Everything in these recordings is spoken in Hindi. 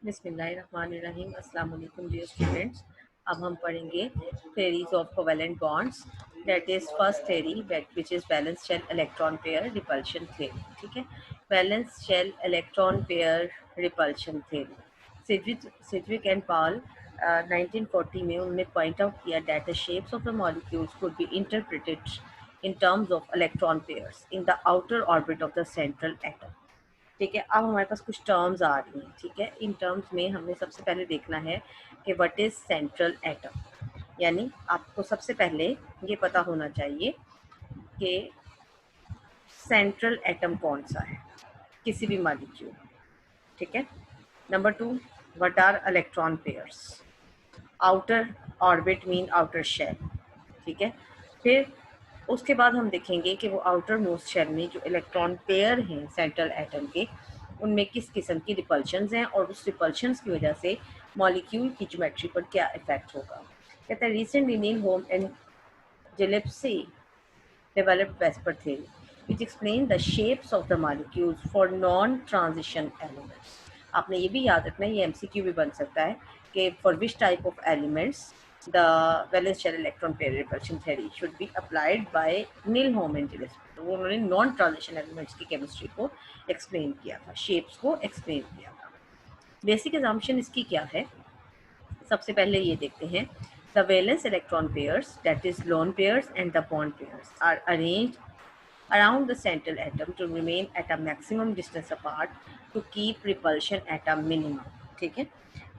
बिस्मिल्लाहिर्रहमानिर्रहीम। अस्सलाम वालेकुम डियर स्टूडेंट्स। अब हम पढ़ेंगे theories of covalent bonds, that is first theory which is valence shell electron pair repulsion theory। ठीक है, valence shell electron pair repulsion theory Sidgwick and Paul 1940 में उन्होंने पॉइंट आउट किया that the shapes of the molecules could be interpreted in terms of electron pairs in the outer orbit of the central atom। ठीक है, अब हमारे पास कुछ टर्म्स आ रही हैं। ठीक है, इन टर्म्स में हमने सबसे पहले देखना है कि व्हाट इज सेंट्रल एटम, यानी आपको सबसे पहले ये पता होना चाहिए कि सेंट्रल एटम कौन सा है किसी भी मॉलिक्यूल। ठीक है, number 2, what are electron pairs. Outer orbit mean outer shell. ठीक है, फिर उसके बाद हम देखेंगे कि वो आउटर मोस्ट शेल में जो इलेक्ट्रॉन पेयर हैं सेंट्रल एटम के, उनमें किस किस्म की रिपल्शंस हैं और उस रिपल्शंस की वजह से मॉलिक्यूल की ज्योमेट्री पर क्या इफेक्ट होगा। कहते हैं recently Nyholm and Gillespie developed Vesper theory, which explained the shapes of the molecules for non-transition elements। आपने ये भी याद रखना है, ये MCQ भी बन सकता है कि for which type of elements the valence shell electron pair repulsion theory should be applied by Needham and Gillespie। तो उन्होंने नॉन ट्रांजिशन एलिमेंट्स की केमिस्ट्री को एक्सप्लेन किया था, शेप्स को एक्सप्लेन किया था। बेसिक एजम्पशन इसकी क्या है, सबसे पहले ये देखते हैं। The valence electron pairs, that is lone pairs and the bond pairs, are arranged around the central atom to remain at a maximum distance apart to keep repulsion at a minimum। ठीक है,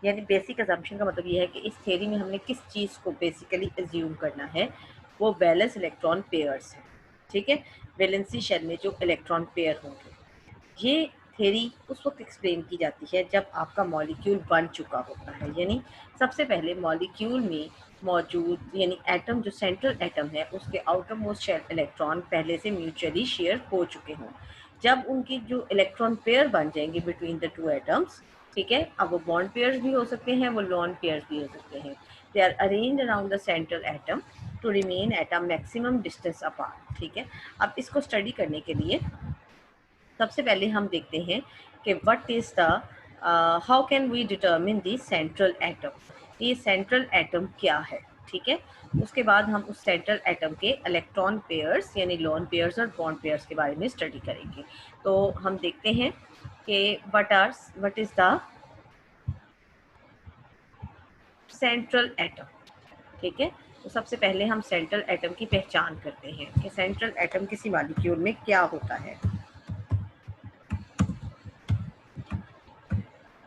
यानी बेसिक अजम्पशन का मतलब ये है कि इस थ्योरी में हमने किस चीज़ को बेसिकली एज्यूम करना है, वो वैलेंस इलेक्ट्रॉन पेयर्स है। ठीक है, वैलेंसी शेल में जो इलेक्ट्रॉन पेयर होंगे, ये थ्योरी उस वक्त एक्सप्लेन की जाती है जब आपका मॉलिक्यूल बन चुका होता है। यानी सबसे पहले मॉलिक्यूल में मौजूद यानी एटम जो सेंट्रल एटम है उसके आउटर मोस्ट शेल इलेक्ट्रॉन पहले से म्यूचुअली शेयर हो चुके हों। जब उनकी जो इलेक्ट्रॉन पेयर बन जाएंगे बिटवीन द टू एटम्स, ठीक है, अब वो बॉन्ड पेयर्स भी हो सकते हैं, वो लॉन पेयर्स भी हो सकते हैं। They are arranged around the central atom to remain at a maximum distance apart. ठीक है, अब इसको स्टडी करने के लिए सबसे पहले हम देखते हैं कि what is the how can we determine the central atom, ये सेंट्रल एटम क्या है। ठीक है, उसके बाद हम उस सेंट्रल एटम के इलेक्ट्रॉन पेयर्स यानी लोन पेयर्स और बॉन्ड पेयर्स के बारे में स्टडी करेंगे। तो हम देखते हैं कि what is the central atom. ठीक है, तो सबसे पहले हम सेंट्रल एटम की पहचान करते हैं कि सेंट्रल एटम किसी मॉलिक्यूल में क्या होता है।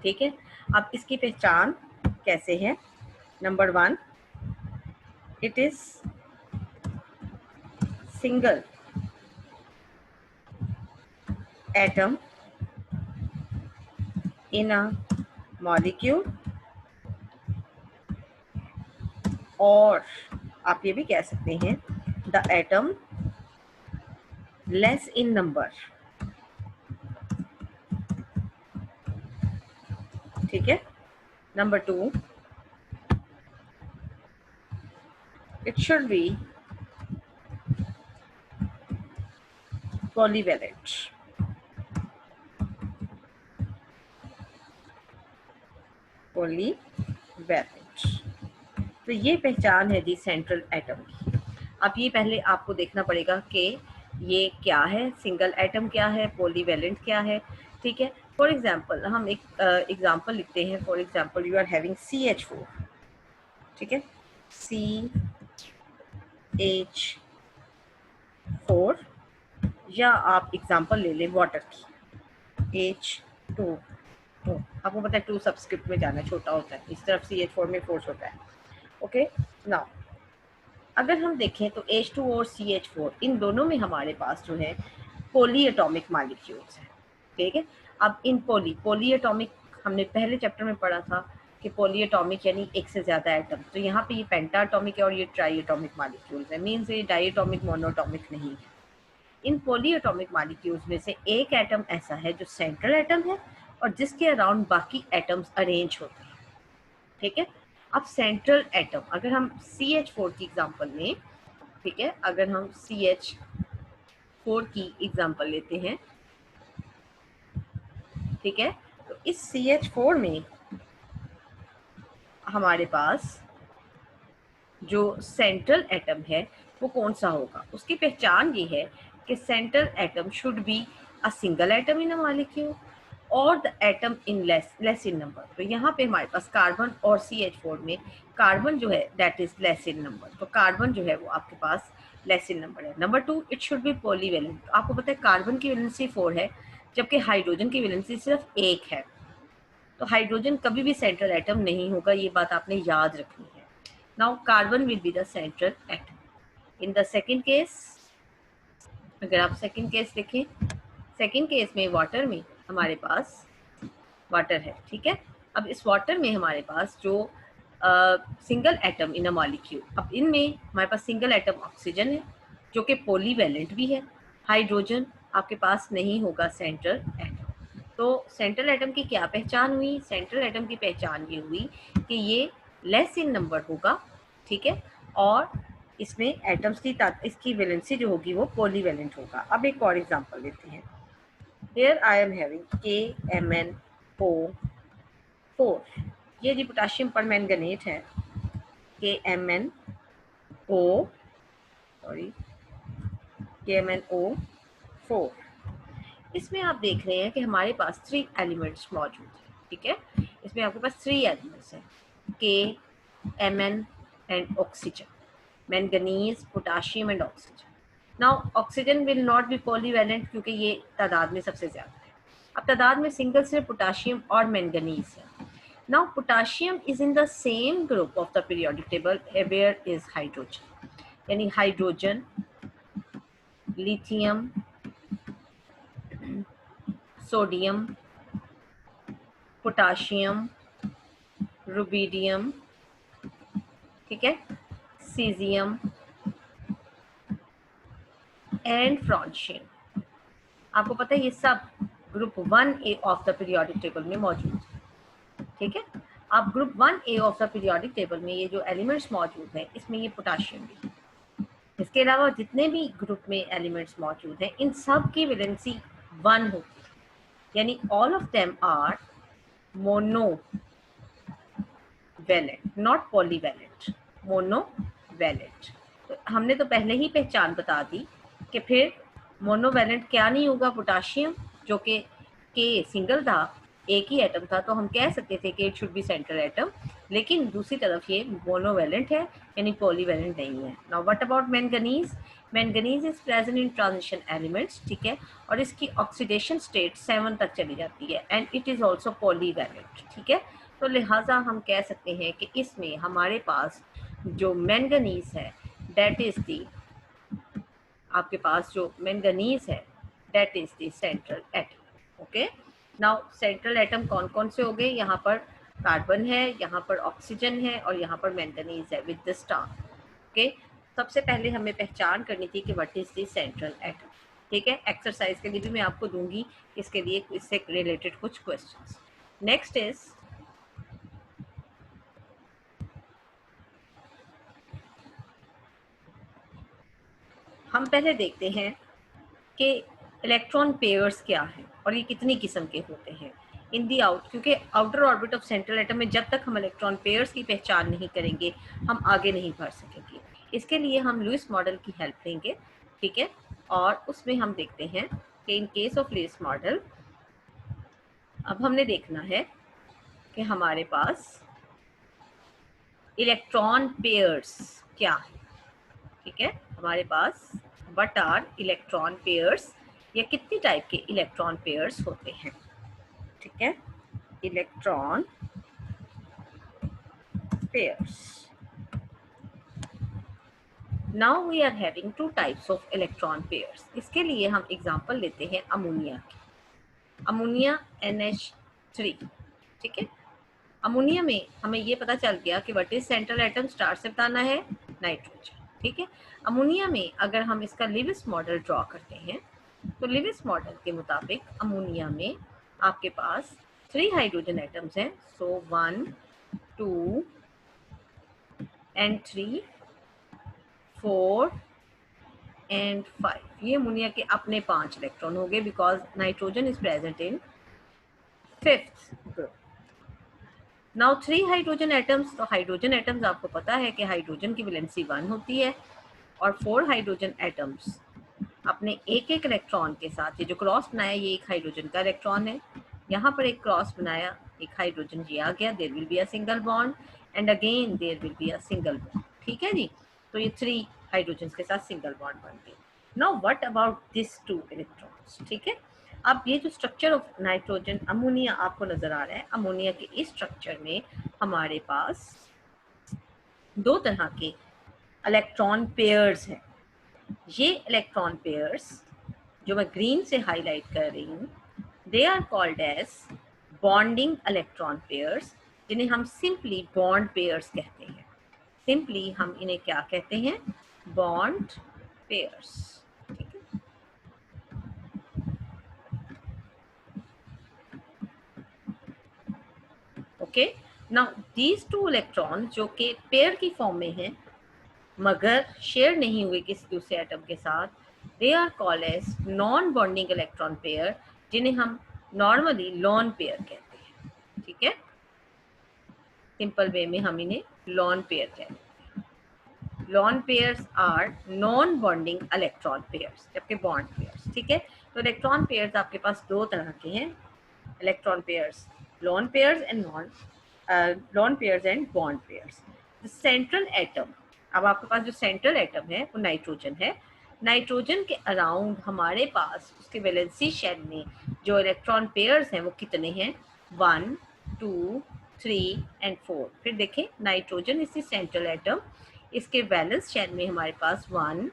ठीक है, अब इसकी पहचान कैसे है। Number 1, it is single atom in a molecule, और आप ये भी कह सकते हैं the atom less in number. ठीक है, number 2, it should be polyvalent. Polyvalent, तो ये पहचान है जी सेंट्रल एटम की। अब ये पहले आपको देखना पड़ेगा कि ये क्या है, सिंगल एटम क्या है, पॉलीवैलेंट क्या है। ठीक है, फॉर एग्जांपल हम एक एग्जांपल लिखते हैं। For example you are having CH4। ठीक है, CH4, या आप एग्जांपल ले लें वाटर की, H2। आपको पता है 2 सबस्क्रिप्ट में जाना छोटा होता है, इस तरफ CH4 में 4 होता है। ओके, नाउ अगर हम देखें तो H2 और CH4 इन दोनों में हमारे पास जो है पॉली एटॉमिक मॉलिक्यूल्स हैं। ठीक है, अब इन पॉली एटॉमिक हमने पहले चैप्टर में पढ़ा था कि पॉली एटॉमिक यानी एक से ज़्यादा एटम, तो यहाँ पे ये पेंटा एटॉमिक है और ये ट्राई एटॉमिक मॉलिक्यूल्स है, मीन्स ये डाई एटॉमिक मोनोटॉमिक नहीं है। इन पॉली एटॉमिक मॉलिक्यूल्स में से एक एटम ऐसा है जो सेंट्रल एटम है और जिसके अराउंड बाकी एटम्स अरेंज होते हैं। ठीक है, अब सेंट्रल एटम अगर हम CH4 की एग्जांपल लें, ठीक है, अगर हम CH4 की एग्जांपल लेते हैं, ठीक है, तो इस CH4 में हमारे पास जो सेंट्रल एटम है वो कौन सा होगा। उसकी पहचान ये है कि central atom should be a single atom in a molecule और the atom in less in number. तो यहाँ पे हमारे पास कार्बन और CH4 में कार्बन जो है that is less in number, तो कार्बन जो है वो आपके पास लेस इन नंबर है। Number 2, it should be polyvalent. आपको पता है कार्बन की वैलेंसी 4 है जबकि हाइड्रोजन की वैलेंसी सिर्फ 1 है, तो हाइड्रोजन कभी भी सेंट्रल एटम नहीं होगा, ये बात आपने याद रखनी है। Now carbon will be the central atom. In the second case, अगर आप सेकेंड केस देखें, सेकेंड केस में वाटर में हमारे पास वाटर है, ठीक है। अब इस वाटर में हमारे पास जो single atom in a molecule, अब इनमें हमारे पास सिंगल एटम ऑक्सीजन है जो कि पॉलीवैलेंट भी है। हाइड्रोजन आपके पास नहीं होगा सेंट्रल एटम। तो सेंट्रल एटम की क्या पहचान हुई? सेंट्रल एटम की पहचान ये हुई कि ये लेस इन नंबर होगा, ठीक है, और इसमें एटम्स की इसकी वैलेंसी जो होगी वो पॉलीवैलेंट होगा। अब एक और एग्जांपल लेते हैं। Here I am having KMnO4। ये जी पोटाशियम परमैंगनेट है, KMnO4। इसमें आप देख रहे हैं कि हमारे पास 3 एलिमेंट्स मौजूद हैं, ठीक है। इसमें आपके पास 3 एलिमेंट्स हैं, K, Mn and oxygen, manganese, potassium and oxygen. Now oxygen will not be polyvalent क्योंकि ये तादाद में सबसे ज्यादा है। अब तादाद में सिंगल सिर्फ पोटाशियम और मैंगनीज है। Now potassium is in the same group of the periodic table where is hydrogen, यानी hydrogen, lithium, sodium, potassium, rubidium, ठीक है, सीजियम एंड फ्रांशियम। आपको पता है ये सब group 1A of the periodic table में मौजूद है, ठीक है। अब group 1A of the periodic table में ये जो एलिमेंट्स मौजूद हैं इसमें ये पोटाशियम भी है। इसके अलावा जितने भी ग्रुप में एलिमेंट्स मौजूद हैं इन सब की वैलेंसी 1 होती है, यानी all of them are monovalent, not polyvalent, monovalent. तो हमने तो पहले ही पहचान बता दी कि फिर मोनोवैलेंट क्या नहीं होगा, पोटाशियम जो कि सिंगल था, एक ही एटम था, तो हम कह सकते थे कि it should be central atom, लेकिन दूसरी तरफ ये मोनोवैलेंट है यानी पॉलीवैलेंट नहीं है। Now what about manganese? Manganese is present in transition elements, ठीक है, और इसकी ऑक्सीडेशन स्टेट 7 तक चली जाती है and it is also polyvalent, ठीक है। तो लिहाजा हम कह सकते हैं कि इसमें हमारे पास जो मैंगनीज है दैट इज दी, आपके पास जो मैंगनीज है that is the central atom. Okay, now central atom कौन कौन से हो गए? यहाँ पर कार्बन है, यहाँ पर ऑक्सीजन है और यहाँ पर मैंगनीज है विद द स्टार। ओके, सबसे पहले हमें पहचान करनी थी कि what is the central atom, ठीक है। एक्सरसाइज के लिए भी मैं आपको दूंगी इसके लिए, इससे रिलेटेड कुछ क्वेश्चंस। नेक्स्ट इज, हम पहले देखते हैं कि इलेक्ट्रॉन पेयर्स क्या है और ये कितनी किस्म के होते हैं इन दी आउट, क्योंकि outer orbit of central atom में जब तक हम इलेक्ट्रॉन पेयर्स की पहचान नहीं करेंगे हम आगे नहीं बढ़ सकेंगे। इसके लिए हम लुईस मॉडल की हेल्प लेंगे, ठीक है, और उसमें हम देखते हैं कि in case of Lewis model अब हमने देखना है कि हमारे पास इलेक्ट्रॉन पेयर्स क्या है, ठीक है। हमारे पास व्हाट आर इलेक्ट्रॉन पेयर्स, या कितनी टाइप के इलेक्ट्रॉन पेयर्स होते हैं, ठीक है, electron pairs. Now we are having 2 types of electron pairs. इसके लिए हम एग्जांपल लेते हैं अमोनिया की, अमोनिया NH3, ठीक है। अमोनिया में हमें ये पता चल गया कि what is central atom, star से बताना है, नाइट्रोजन, ठीक है। अमोनिया में अगर हम इसका लिविस मॉडल ड्रॉ करते हैं तो लिविस मॉडल के मुताबिक अमोनिया में आपके पास 3 हाइड्रोजन एटम्स हैं, सो 1 2 एंड 3 4 एंड 5। ये अमोनिया के अपने 5 इलेक्ट्रॉन हो गए because nitrogen is present in 5th group. Now 3 hydrogen atoms, तो हाइड्रोजन एटम्स आपको पता है कि हाइड्रोजन की वैलेंसी 1 होती है और 4 हाइड्रोजन एटम्स अपने एक एक इलेक्ट्रॉन के साथ, ये जो क्रॉस बनाया ये एक हाइड्रोजन का इलेक्ट्रॉन है, यहाँ पर एक क्रॉस बनाया, एक हाइड्रोजन ये आ गया, there will be a single bond and again there will be a single bond. ठीक है जी, तो ये 3 हाइड्रोजन के साथ सिंगल बॉन्ड बन गए। Now what about this 2 electrons? ठीक है, अब ये जो स्ट्रक्चर ऑफ नाइट्रोजन अमोनिया आपको नजर आ रहा है, अमोनिया के इस स्ट्रक्चर में हमारे पास 2 तरह के इलेक्ट्रॉन पेयर्स हैं। ये इलेक्ट्रॉन पेयर्स जो मैं ग्रीन से हाईलाइट कर रही हूँ, they are called as bonding electron pairs, जिन्हें हम सिंपली बॉन्ड पेयर्स कहते हैं। सिंपली हम इन्हें क्या कहते हैं? Bond pairs. ठीक है, ओके। नाउ दीज 2 इलेक्ट्रॉन जो कि पेयर की फॉर्म में हैं मगर शेयर नहीं हुए किसी दूसरे एटम के साथ, they are called as non bonding electron pair, जिन्हें हम नॉर्मली लॉन पेयर कहते हैं। ठीक है, सिंपल वे में हम इन्हें लॉन पेयर कहते हैं। Lone pairs are non bonding electron pairs, जबकि बॉन्ड पेयर्स। ठीक है, तो इलेक्ट्रॉन पेयर्स आपके पास 2 तरह के हैं, electron pairs, lawn pairs and lawn pairs and bond pairs. Central atom, अब आपके पास जो सेंट्रल एटम है वो नाइट्रोजन है। नाइट्रोजन के अराउंड हमारे पास उसके वैलेंसी शेल में जो इलेक्ट्रॉन पेयर्स हैं वो कितने हैं? 1 2 3 एंड 4। फिर देखें, नाइट्रोजन इसी सेंट्रल एटम, इसके वैलेंस शेल में हमारे पास 1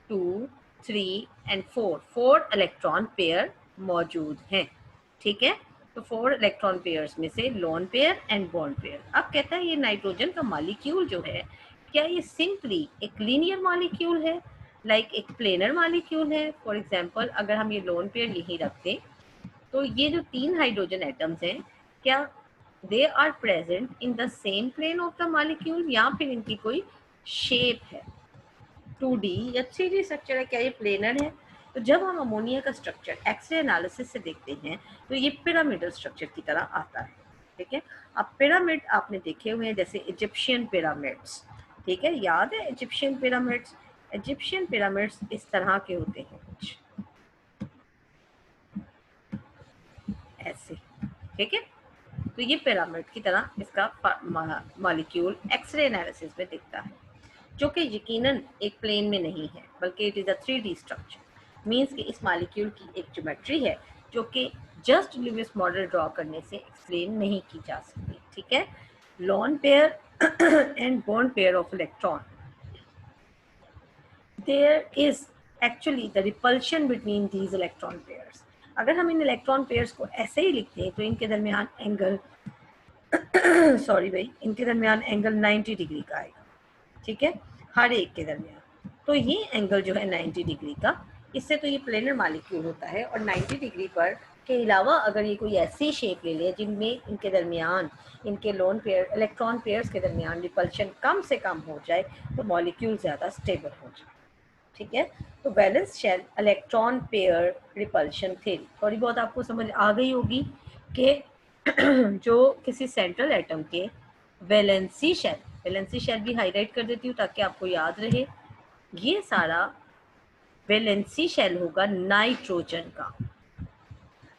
2 3 एंड 4 इलेक्ट्रॉन पेयर मौजूद हैं। ठीक है, तो 4 इलेक्ट्रॉन पेयर्स में से loan pair and bond pair. अब कहता है ये नाइट्रोजन का मॉलिक्यूल जो है, क्या ये सिंपली एक लीनियर मॉलिक्यूल है, लाइक एक प्लेनर मॉलिक्यूल है? फॉर एग्जांपल अगर हम ये लोन पेयर यहीं रख दें, तो ये जो 3 हाइड्रोजन एटम्स हैं, क्या they are present in the same plane of the molecule, या फिर इनकी कोई शेप है, 2D या 3D स्ट्रक्चर है? क्या ये प्लेनर है? तो जब हम अमोनिया का स्ट्रक्चर एक्सरे एनालिसिस से देखते हैं तो ये पिरामिडल स्ट्रक्चर की तरह आता है। ठीक है, अब पिरामिड आपने देखे हुए हैं, जैसे इजिप्शियन पिरामिड्स। ठीक है, याद है इजिप्शियन पिरामिड्स? इजिप्शियन पिरामिड्स इस तरह के होते हैं कुछ ऐसे। ठीक है, तो ये पिरामिड की तरह इसका मॉलिक्यूल एक्सरे एनालिसिस में दिखता है, जो कि यकीनन एक प्लेन में नहीं है बल्कि it is a 3D structure. Means कि इस मॉलिक्यूल की एक ज्योमेट्री है जो कि जस्ट ल्यूविस मॉडल ड्रॉ करने से एक्सप्लेन नहीं की जा सकती। ठीक है, lone pair and bond pair of electron, there is actually the repulsion between these electron pairs. अगर हम इन इलेक्ट्रॉन पेयर्स को ऐसे ही लिखते हैं तो इनके दरमियान एंगल सॉरी भाई, इनके दरमियान एंगल 90 डिग्री का आएगा। ठीक है, हर एक के दरमियान। तो ये एंगल जो है 90 डिग्री का, इससे तो ये प्लेनर मॉलिक्यूल होता है। और 90 डिग्री पर के अलावा अगर ये कोई ऐसी शेप ले ले जिनमें इनके दरमियान, इनके लोन पेयर इलेक्ट्रॉन पेयर्स के दरमियान रिपल्शन कम से कम हो जाए तो मॉलिक्यूल ज़्यादा स्टेबल हो जाए। ठीक है, तो valence shell electron pair repulsion theory थोड़ी बहुत आपको समझ आ गई होगी कि जो किसी सेंट्रल एटम के वैलेंसी शेल भी हाईलाइट कर देती हूँ ताकि आपको याद रहे, ये सारा वैलेंसी शेल होगा नाइट्रोजन का।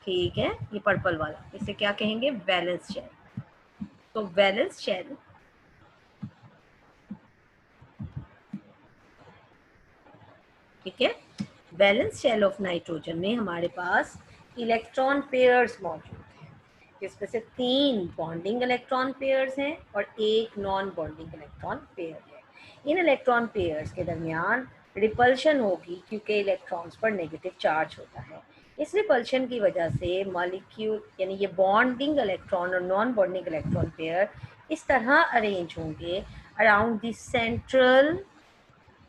ठीक है, ये पर्पल वाला, इसे क्या कहेंगे? Valence shell. तो वैलेंस शेल ठीक है, वैलेंस शेल ऑफ नाइट्रोजन में हमारे पास इलेक्ट्रॉन पेयर्स मौजूद हैं, जिसमें से 3 बॉन्डिंग इलेक्ट्रॉन पेयर्स हैं और 1 नॉन बॉन्डिंग इलेक्ट्रॉन पेयर है। इन इलेक्ट्रॉन पेयर्स के दरमियान रिपल्शन होगी क्योंकि इलेक्ट्रॉन्स पर नेगेटिव चार्ज होता है। इस रिपल्शन की वजह से मॉलिक्यूल यानी ये बॉन्डिंग इलेक्ट्रॉन और नॉन बॉन्डिंग इलेक्ट्रॉन पेयर इस तरह अरेंज होंगे around the central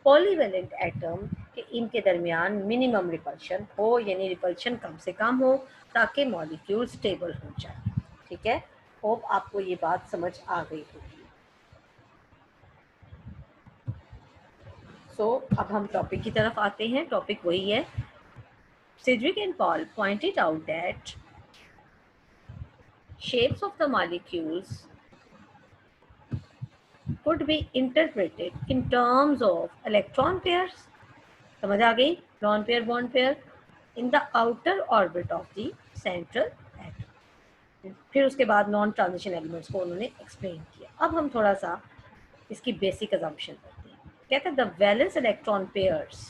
polyvalent atom कि इनके दरमियान मिनिमम रिपल्शन हो, यानी रिपल्शन कम से कम हो ताकि मॉलिक्यूल स्टेबल हो जाए। ठीक है, होप आपको ये बात समझ आ गई होगी। सो अब हम टॉपिक की तरफ आते हैं। टॉपिक वही है, Sidgwick and Paul pointed out that shapes of the molecules could be interpreted in terms of electron pairs. समझ आ गई? Lone pair bond pair in the outer orbit of the central atom. फिर उसके बाद नॉन ट्रांजिशन एलिमेंट्स को उन्होंने एक्सप्लेन किया। अब हम थोड़ा सा इसकी बेसिक अजम्पशन करते हैं। कहते हैं द वैलेंस इलेक्ट्रॉन पेयर्स,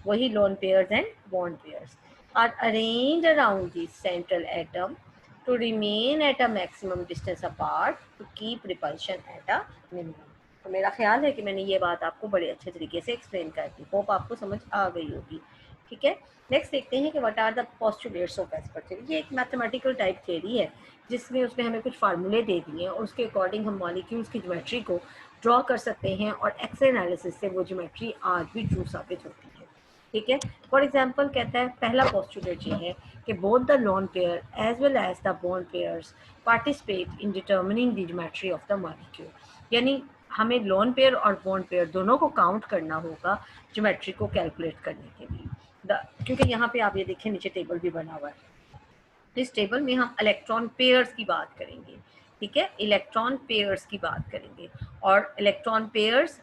वही lone pairs and bond pairs, are arranged around the central atom to remain at a maximum distance apart to keep repulsion at a minimum। तो मेरा ख्याल है कि मैंने ये बात आपको बड़े अच्छे तरीके से एक्सप्लेन कर दी, होप आपको समझ आ गई होगी। ठीक है, नेक्स्ट देखते हैं कि what are the postulates of VSEPR theory. ये एक मैथमेटिकल टाइप थ्योरी है जिसमें उसमें हमें कुछ फार्मूले दे दिए हैं और उसके अकॉर्डिंग हम मॉलिक्यूल्स की ज्योमेट्री को ड्रॉ कर सकते हैं और एक्स एनालिसिस से वो ज्योमेट्री आज भी ट्रू साबित होती है। ठीक है, फॉर एग्जाम्पल कहता है पहला पोस्टुलेट ये है कि both the lone pair as well as the bond pairs participate in determining the geometry of the molecule. यानी हमें लोन पेयर और बॉन्ड पेयर दोनों को काउंट करना होगा ज्योमेट्री को कैलकुलेट करने के लिए। क्योंकि यहाँ पे आप ये देखें नीचे टेबल भी बना हुआ है, इस टेबल में हम इलेक्ट्रॉन पेयर्स की बात करेंगे। ठीक है, इलेक्ट्रॉन पेयर्स की बात करेंगे और इलेक्ट्रॉन पेयर्स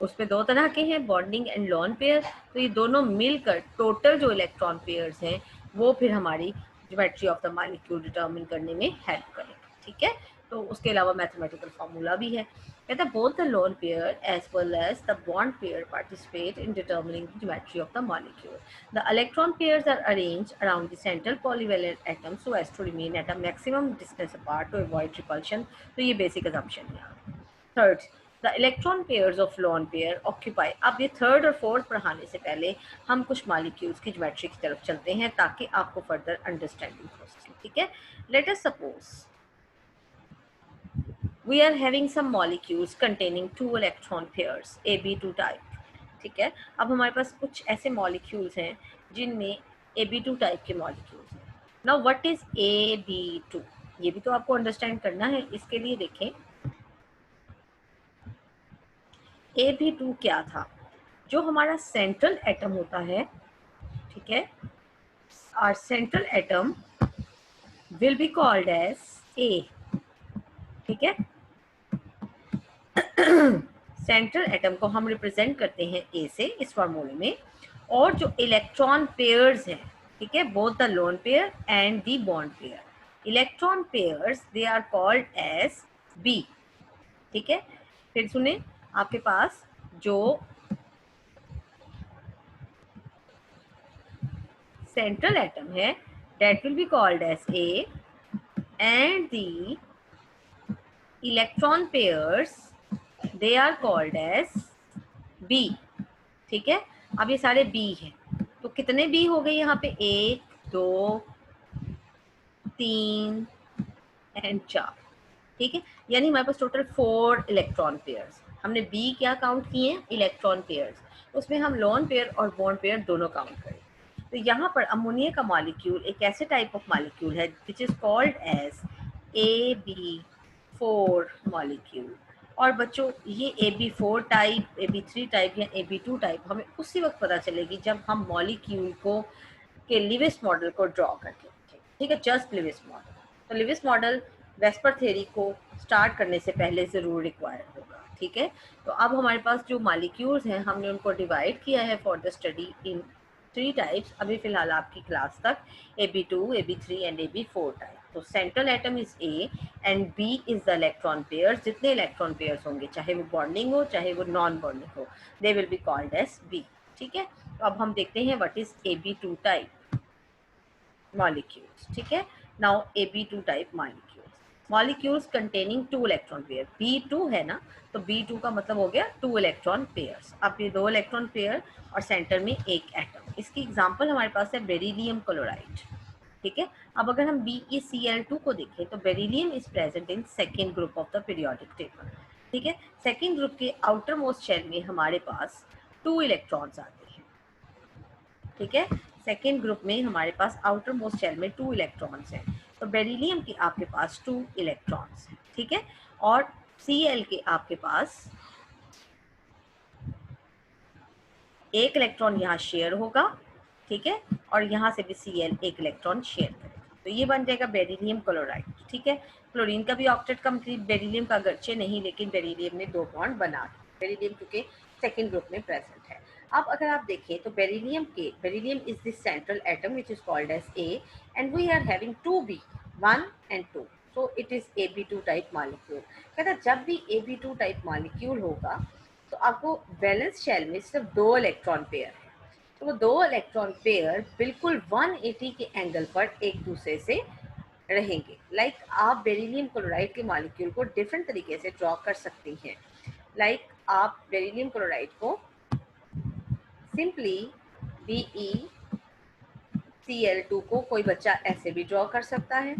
उसमें दो तरह के हैं, बॉन्डिंग एंड लोन पेयर। तो ये दोनों मिलकर टोटल जो इलेक्ट्रॉन पेयर्स हैं वो फिर हमारी geometry of the molecule determine करने में हेल्प करेंगे। ठीक है, तो उसके अलावा मैथमेटिकल फार्मूला भी है। कहता है both the lone pair as well as the bond pair participate in determining the geometry of the molecule. The electron pairs are arranged around the central polyvalent atom so as to remain at a maximum distance apart to avoid repulsion. तो ये बेसिक असम्पशन है। Third, the electron pairs of lone pair occupy. अब ये थर्ड और फोर्थ पढ़ाने से पहले हम कुछ मॉलिक्यूल्स की ज्योमेट्री की तरफ चलते हैं ताकि आपको फर्दर अंडरस्टैंडिंग हो सके। ठीक है, let us suppose we are having some molecules containing two electron pairs AB2 type। ठीक है, अब हमारे पास कुछ ऐसे मॉलिक्यूल्स हैं जिनमें AB2 टाइप के मॉलिक्यूल्स हैं। नाउ व्हाट इज AB2, ये भी तो आपको अंडरस्टैंड करना है। इसके लिए देखें AB2 क्या था। जो हमारा सेंट्रल एटम होता है, ठीक है, our central atom will be called as A। ठीक है, सेंट्रल एटम को हम रिप्रेजेंट करते हैं ए से इस फार्मूले में। और जो इलेक्ट्रॉन पेयर्स हैं, ठीक है, both the lone pair and the bond pair, electron pairs they are called as B. ठीक है, फिर सुने, आपके पास जो central atom है that will be called as A and the electron pairs they are called as B। ठीक है, अब ये सारे B हैं, तो कितने B हो गए यहाँ पे, 1 2 3 एंड 4। ठीक है, यानी हमारे पास टोटल 4 इलेक्ट्रॉन पेयर्स। हमने B क्या काउंट किए हैं, इलेक्ट्रॉन पेयर्स, उसमें हम लोन पेयर और बॉन्ड पेयर दोनों काउंट करें। तो यहाँ पर अमोनिया का मॉलिक्यूल एक ऐसे टाइप ऑफ मॉलिक्यूल है which is called as AB4 molecule. और बच्चों ये AB4 टाइप, AB3 टाइप या AB2 टाइप हमें उसी वक्त पता चलेगी जब हम मॉलिक्यूल को के लिविस मॉडल को ड्रॉ करके। ठीक है, जस्ट लिविस मॉडल। तो लिविस मॉडल वेस्पर थ्योरी को स्टार्ट करने से पहले ज़रूर रिक्वायर्ड होगा। ठीक है, तो अब हमारे पास जो मॉलिक्यूल्स हैं हमने उनको डिवाइड किया है for the study in 3 types. अभी फिलहाल आपकी क्लास तक AB2, AB3 and AB4 type. तो central atom is A and B is the electron pairs. जितने इलेक्ट्रॉन पेयर्स होंगे, चाहे वो बॉन्डिंग हो चाहे वो नॉन बॉन्डिंग हो, they will be called as B। ठीक है, तो अब हम देखते हैं what is AB2 type molecules. ठीक है, now AB2 type molecules containing 2 electron pair. B2 है ना, तो B2 का मतलब हो गया 2 इलेक्ट्रॉन पेयर्स। अब ये 2 इलेक्ट्रॉन पेयर और सेंटर में एक एटम। इसकी एग्जांपल हमारे पास है बेरिलियम क्लोराइड। ठीक है, अब अगर हम BeCl2 को देखें तो beryllium is present in second group of the periodic table. ठीक है, सेकेंड ग्रुप के आउटर मोस्ट शेल में हमारे पास 2 इलेक्ट्रॉन्स आते हैं। ठीक है, सेकेंड ग्रुप में हमारे पास आउटर मोस्ट शेल में 2 इलेक्ट्रॉन्स हैं। तो बेरिलियम के आपके पास 2 इलेक्ट्रॉन्स हैं। ठीक है, और Cl के आपके पास एक इलेक्ट्रॉन यहाँ शेयर होगा। ठीक है, और यहाँ से भी Cl एक इलेक्ट्रॉन शेयर करेगा, तो ये बन जाएगा बेरिलियम क्लोराइड। ठीक है, क्लोरीन का भी ऑक्टेट कंप्लीट, बेरिलियम का अगरचे नहीं, लेकिन बेरिलियम ने 2 बॉन्ड बना, बेरिलियम क्योंकि सेकेंड ग्रुप में प्रेजेंट है। अब अगर आप देखें तो beryllium is the central atom which is called as A, and we are having 2b, 1 and 2, so it is Ab2 type molecule. कहता जब भी Ab2 टाइप मॉलिक्यूल होगा तो आपको वैलेंस शेल में सिर्फ 2 इलेक्ट्रॉन पेयर है, तो वो 2 इलेक्ट्रॉन पेयर बिल्कुल 180 के एंगल पर एक दूसरे से रहेंगे। आप बेरिलियम क्लोराइड के मॉलिक्यूल को डिफरेंट तरीके से ड्रॉ कर सकती हैं। आप बेरिलियम क्लोराइड को सिंपली BeCl2 को कोई बच्चा ऐसे भी ड्रॉ कर सकता है,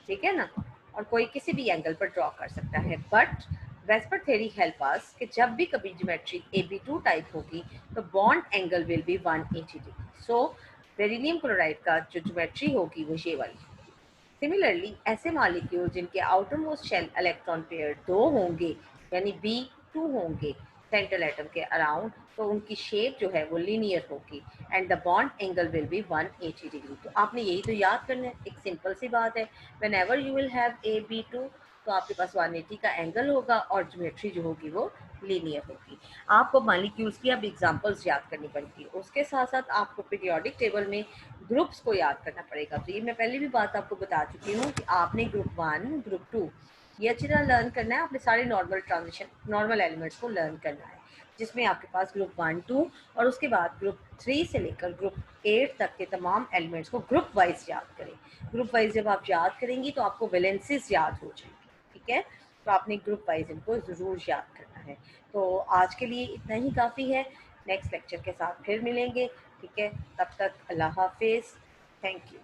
ठीक है ना, और कोई किसी भी एंगल पर ड्रॉ कर सकता है। But VSEPR theory help us कि जब भी कभी ज्योमेट्री Ab2 टाइप होगी तो bond angle will be 180 degree. So beryllium chloride का जो ज्योमेट्री होगी वो ये वाली। सिमिलरली ऐसे मॉलिक्यूल जिनके outer most shell electron pair 2 होंगे, यानी B2 होंगे सेंट्रल एटम के अराउंड, तो उनकी शेप जो है वो लीनियर होगी and the bond angle will be 180 degree. तो आपने यही तो याद करना है, एक सिंपल सी बात है। When ever you will have AB2 तो आपके पास 180 का एंगल होगा और ज्योमेट्री जो होगी वो लीनियर होगी। आपको मॉलिक्यूल्स की अब एग्जांपल्स याद करनी पड़ेगी, उसके साथ साथ आपको पीरियोडिक टेबल में ग्रुप्स को याद करना पड़ेगा। तो ये मैं पहले भी बात आपको बता चुकी हूँ कि आपने ग्रुप 1, ग्रुप 2 ये अच्छी तरह लर्न करना है। आपने सारे नॉर्मल एलिमेंट्स को लर्न करना है, जिसमें आपके पास ग्रुप 1, 2 और उसके बाद ग्रुप 3 से लेकर ग्रुप 8 तक के तमाम एलिमेंट्स को ग्रुप वाइज याद करें। ग्रुप वाइज जब आप याद करेंगी तो आपको वैलेंसीज याद हो जाएंगी, ठीक है। तो आपने ग्रुप वाइज इनको ज़रूर याद करना है। तो आज के लिए इतना ही काफ़ी है, नेक्स्ट लेक्चर के साथ फिर मिलेंगे, ठीक है। तब तक अल्लाह हाफिज़, थैंक यू।